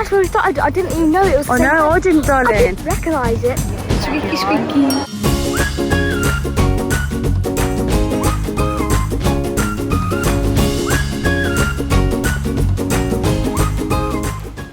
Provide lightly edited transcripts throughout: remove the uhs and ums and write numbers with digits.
that's where we started. I didn't even know it was. Oh no, I didn't, darling. I didn't recognise it. Squeaky, squeaky.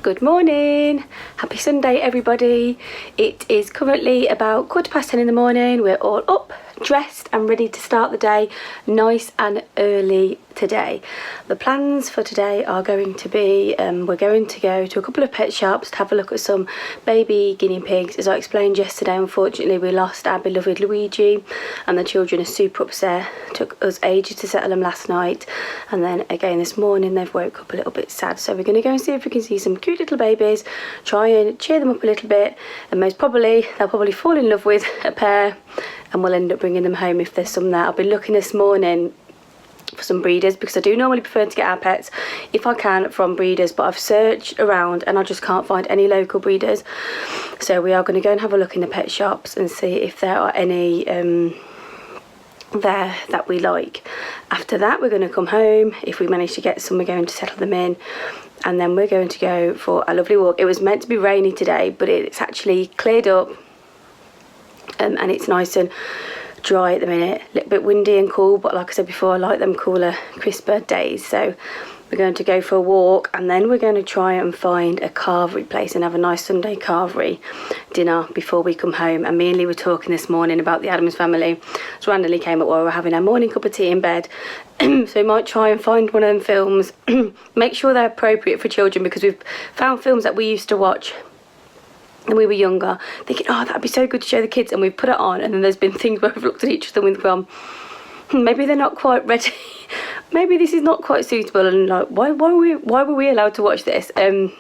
Good morning. Happy Sunday, everybody. It is currently about 10:15 in the morning. We're all up, dressed and ready to start the day nice and early today. The plans for today are going to be we're going to go to a couple of pet shops to have a look at some baby guinea pigs. As I explained yesterday, unfortunately we lost our beloved Luigi and the children are super upset. It took us ages to settle them last night, and then again this morning they've woke up a little bit sad, so we're going to go and see if we can see some cute little babies, try and cheer them up a little bit, and most probably they'll probably fall in love with a pair and we'll end up bringing them home if there's some there. I've been looking this morning for some breeders because I do normally prefer to get our pets if I can from breeders, but I've searched around and I just can't find any local breeders. So we are going to go and have a look in the pet shops and see if there are any there that we like. After that we're going to come home. If we manage to get some, we're going to settle them in, and then we're going to go for a lovely walk. It was meant to be rainy today, but it's actually cleared up and it's nice and dry at the minute. A little bit windy and cool, but like I said before, I like them cooler, crisper days. So we're going to go for a walk, and then we're going to try and find a carvery place and have a nice Sunday carvery dinner before we come home. And me and Lee were talking this morning about the Addams Family. So randomly came up while we were having our morning cup of tea in bed. So we might try and find one of them films, make sure they're appropriate for children, because we've found films that we used to watch when we were younger, thinking, oh, that'd be so good to show the kids, and we've put it on, and then there's been things where we've looked at each other and we've gone, maybe they're not quite ready. Maybe this is not quite suitable, and like, why were we allowed to watch this? I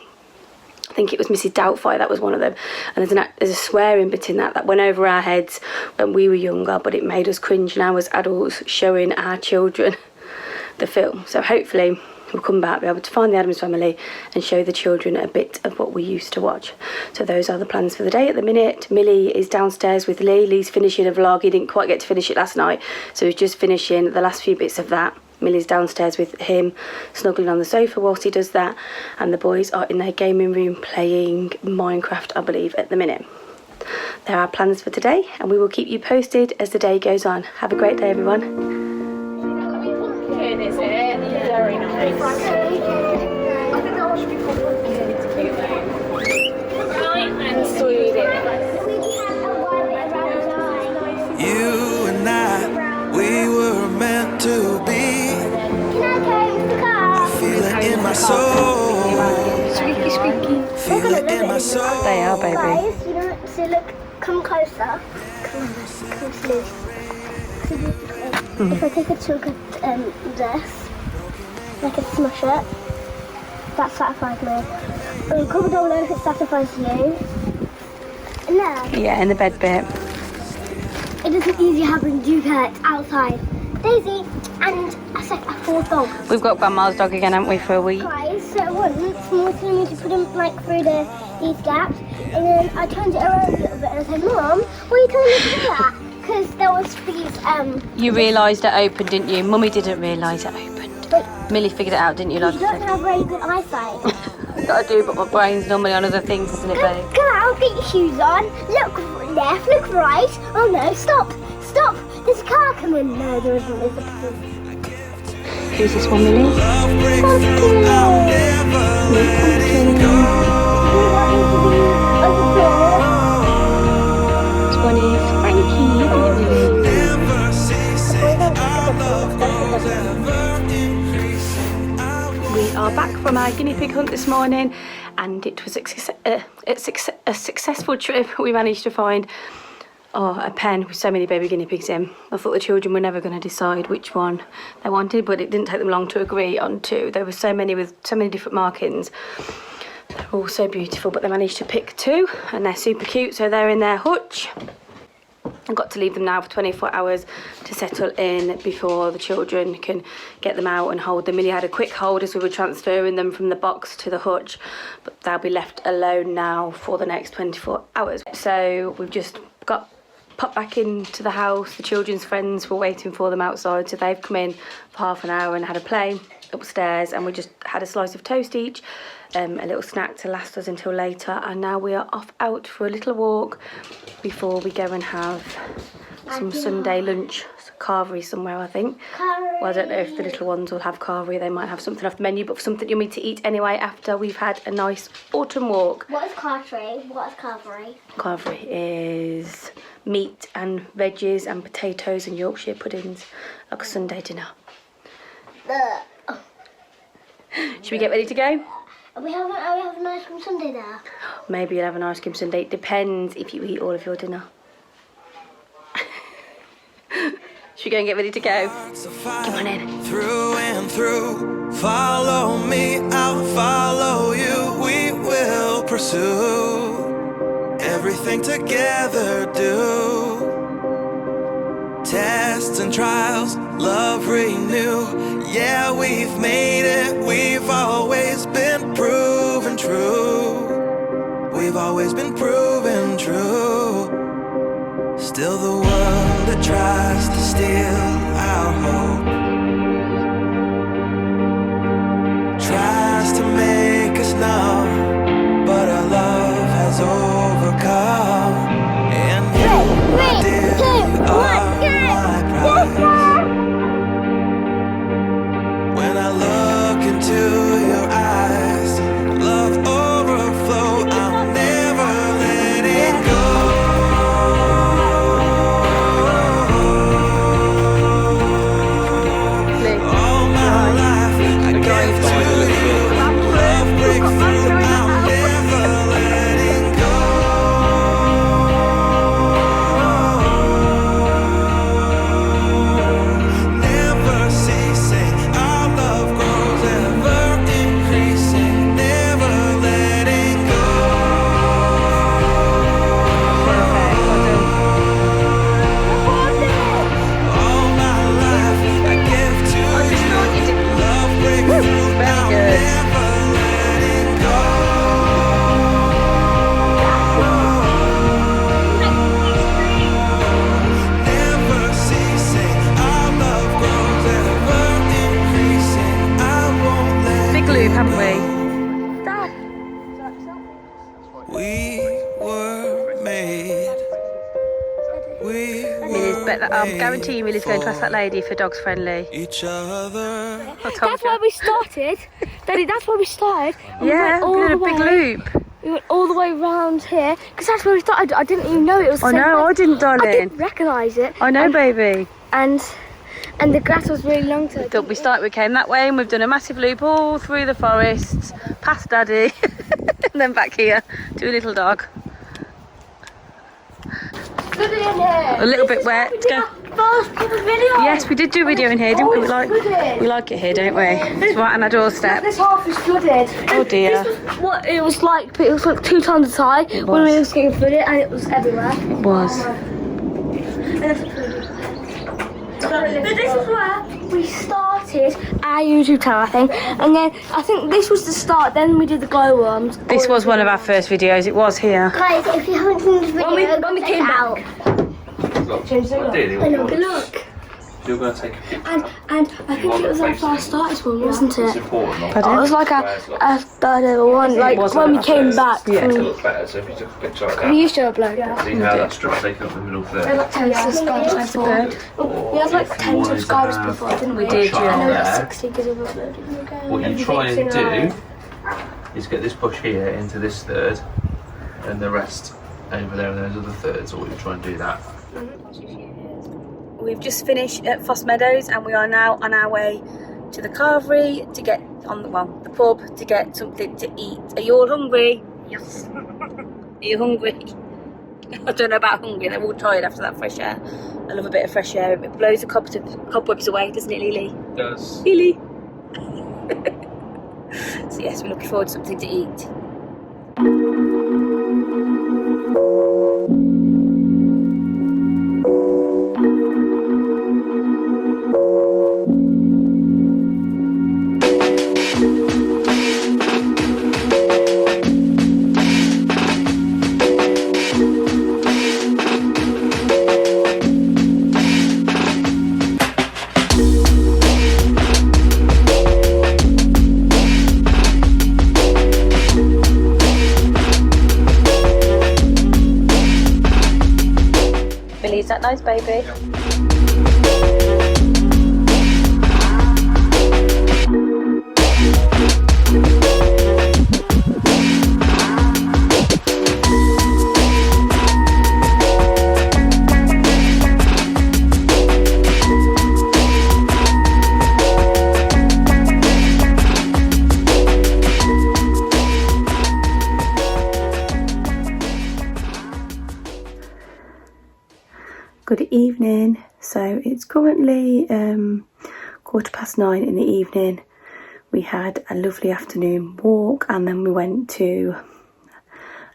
think it was Mrs. Doubtfire, that was one of them, and there's a swearing bit in that went over our heads when we were younger, but it made us cringe now as adults showing our children the film. So hopefully we'll come back, be able to find the Addams Family and show the children a bit of what we used to watch. So those are the plans for the day at the minute. Millie is downstairs with Lee. Lee's finishing a vlog. He didn't quite get to finish it last night, so he's just finishing the last few bits of that. Millie's downstairs with him, snuggling on the sofa whilst he does that, and the boys are in their gaming room playing Minecraft, I believe, at the minute. There are plans for today, and we will keep you posted as the day goes on. Have a great day, everyone. Is it? Very nice. I think that should be pumpkin. It's cute though. Right and sweet. You and I, we were meant to be. Can I carry the car? I feel it in my soul. Squeaky, squeaky. Feel it in my soul. They are, baby. Guys, you know, so look, come closer. Come close. If I take a chunk of this, like a smush it, that satisfies me. Comment down below if it satisfies you. And then, Yeah, in the bed bit. it doesn't easy having duplex outside. Daisy and a fourth dog. We've got Grandma's dog again, haven't we, for a week? Guys, so once Mum told me to put him like through these gaps, and then I turned it around a little bit and I said, Mum, what are you telling me to do that? Because there was these You realised it opened, didn't you? Mummy didn't realise it opened. But Millie figured it out, didn't you? you don't have very good eyesight. Gotta do, but my brain's normally on other things, isn't it, babe? Go out, get your shoes on. Look left, look right. Oh no, stop. There's a car coming. No, there isn't. There's a police. Who's this one, Millie? Love breaks through, I'll never let it go. This one is Frankie. Never ceasing, our love goes ever increasing. We are back from our guinea pig hunt this morning, and it was a successful trip. We managed to find a pen with so many baby guinea pigs in. I thought the children were never going to decide which one they wanted, but it didn't take them long to agree on two. There were so many with so many different markings. They're all so beautiful, but they managed to pick two, and they're super cute, so they're in their hutch. I've got to leave them now for 24 hours to settle in before the children can get them out and hold them. Millie had a quick hold as we were transferring them from the box to the hutch, but they'll be left alone now for the next 24 hours. So we've just got popped back into the house. The children's friends were waiting for them outside, so they've come in for half an hour and had a play. upstairs, and we just had a slice of toast each, a little snack to last us until later, and now we are off out for a little walk before we go and have some Sunday lunch. Carvery somewhere, I think. Well, I don't know if the little ones will have carvery. They might have something off the menu, but something yummy to eat anyway after we've had a nice autumn walk. What is carvery? What is carvery? Carvery is meat and veggies and potatoes and Yorkshire puddings, like a Sunday dinner. Should we get ready to go? Are we having an ice cream sundae there? Maybe you'll have an ice cream sundae. It depends if you eat all of your dinner. Should we go and get ready to go? Come on in. Through and through, follow me, I'll follow you. We will pursue everything together, do tests and trials, love renew. Yeah, we've made it, we've always been proven true. We've always been proven true. Still the world that tries to steal our hope tries to make us numb, but our love has overcome. And you, my dear, you are my pride. When I look into your eyes, love overflow, I'll never let it go. I guarantee you Millie's going to ask that lady if her dog's friendly. Each other. That's where we started. Daddy, that's where we started. Yeah, we did a big loop. We went all the way around here, because that's where we started. I didn't even know it was the I same know, place. I didn't, darling. I didn't recognise it. I know, baby. And the grass was really long. So we came that way, and we've done a massive loop all through the forests, past Daddy, and then back here to a little dog. A little bit wet. Go. First proper video. Yes, we did do a video in here, didn't we? We like it here, don't we? It's right on our doorstep. This half is flooded. Oh dear. This was what it was like, but it was like 2 times as high when we was getting flooded, and it was everywhere. It was. But this is where we started our YouTube channel, I think. And then I think this was the start, then we did the glowworms. This was one of our first videos, it was here. Guys, if you haven't seen this video, when we came out. Look. You're going to take a picture. And I think it was our first started one, wasn't It's it? important. Pardon? It was like a third ever one, like when we came back. Yeah, from, it looks better. So if you took a picture like that, we used to upload that. see how that strip's taken up the middle We had there. like 10 subscribers before. We had like 10 subscribers before, didn't we? We did, I know yeah. that's 60 because we've uploaded. What you try and do is get this bush here into this third, and the rest over there in those other thirds. Or you try and do that. We've just finished at Foss Meadows, and we are now on our way to the Carvery to get on the pub to get something to eat. Are you all hungry? Yes. Are you hungry? I don't know about hungry. They're all tired after that fresh air. I love a bit of fresh air. It blows the cobwebs away, doesn't it, Lily? It does. Lily. So yes, we're looking forward to something to eat. Is that nice, baby? Good evening. So it's currently 9:15 in the evening. We had a lovely afternoon walk and then we went to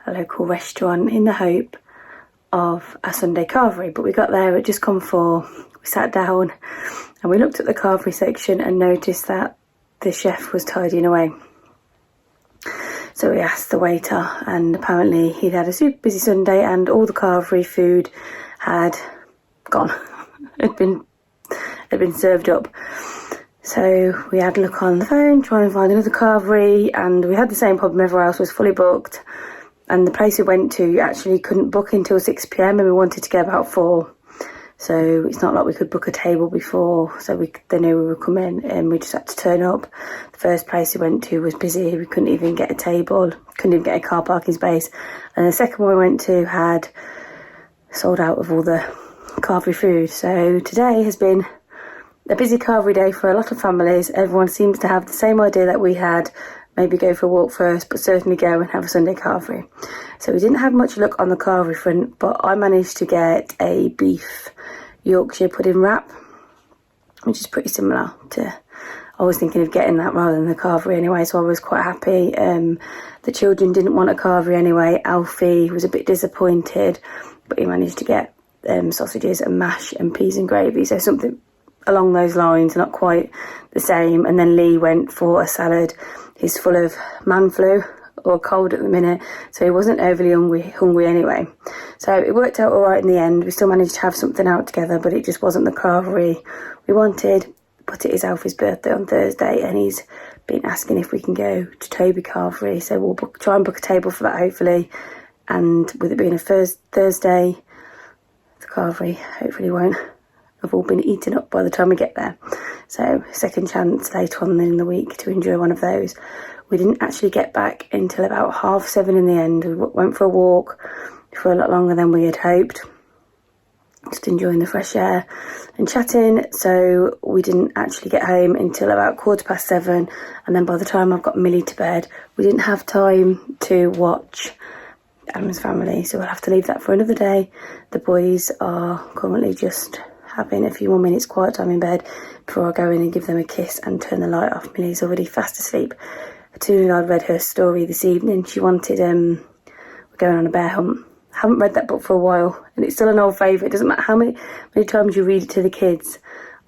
a local restaurant in the hope of a Sunday carvery, but we got there at just gone 4. We sat down and we looked at the carvery section and noticed that the chef was tidying away. So we asked the waiter, and apparently he'd had a super busy Sunday and all the carvery food had gone. Had been served up. So we had a look on the phone, try and find another carvery, and we had the same problem. Everywhere else was fully booked, and the place we went to actually couldn't book until 6 p.m. and we wanted to go about 4. So it's not like we could book a table before, so they knew we were coming and we just had to turn up. The first place we went to was busy, we couldn't even get a table, couldn't even get a car parking space, and the second one we went to had sold out of all the carvery food. So today has been a busy carvery day for a lot of families. Everyone seems to have the same idea that we had, maybe go for a walk first, but certainly go and have a Sunday carvery. So we didn't have much luck on the carvery front, but I managed to get a beef Yorkshire pudding wrap, which is pretty similar to, I was thinking of getting that rather than the carvery anyway, so I was quite happy. The children didn't want a carvery anyway. Alfie was a bit disappointed, but he managed to get sausages and mash and peas and gravy, so something along those lines, not quite the same. And then Lee went for a salad. He's full of man flu or cold at the minute, so he wasn't overly hungry anyway. So it worked out all right in the end. We still managed to have something out together, but it just wasn't the carvery we wanted. But it is Alfie's birthday on Thursday, and he's been asking if we can go to Toby Carvery, so we'll try and book a table for that hopefully. And with it being a Thursday, the carvery hopefully won't have all been eaten up by the time we get there. So second chance later on in the week to enjoy one of those. We didn't actually get back until about 7:30 in the end. We went for a walk for a lot longer than we had hoped, just enjoying the fresh air and chatting. So we didn't actually get home until about 7:15, and then by the time I've got Millie to bed, we didn't have time to watch Adam's Family, so we'll have to leave that for another day. The boys are currently just having a few more minutes quiet time in bed before I go in and give them a kiss and turn the light off. Millie's already fast asleep. As soon as I'd read her story this evening, she wanted we're going on a bear hunt. I haven't read that book for a while, and it's still an old favourite. It doesn't matter how many times you read it to the kids,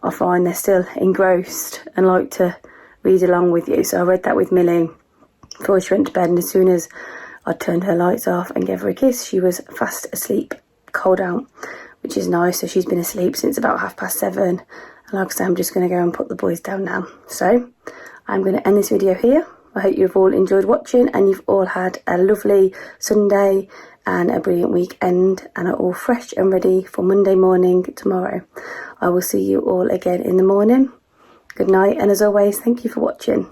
I find they're still engrossed and like to read along with you. So I read that with Millie before she went to bed, and as soon as I turned her lights off and gave her a kiss, she was fast asleep, cold out, which is nice. So she's been asleep since about 7:30, and like I say, I'm just going to go and put the boys down now. So I'm going to end this video here. I hope you've all enjoyed watching and you've all had a lovely Sunday and a brilliant weekend and are all fresh and ready for Monday morning tomorrow. I will see you all again in the morning. Good night, and as always, thank you for watching.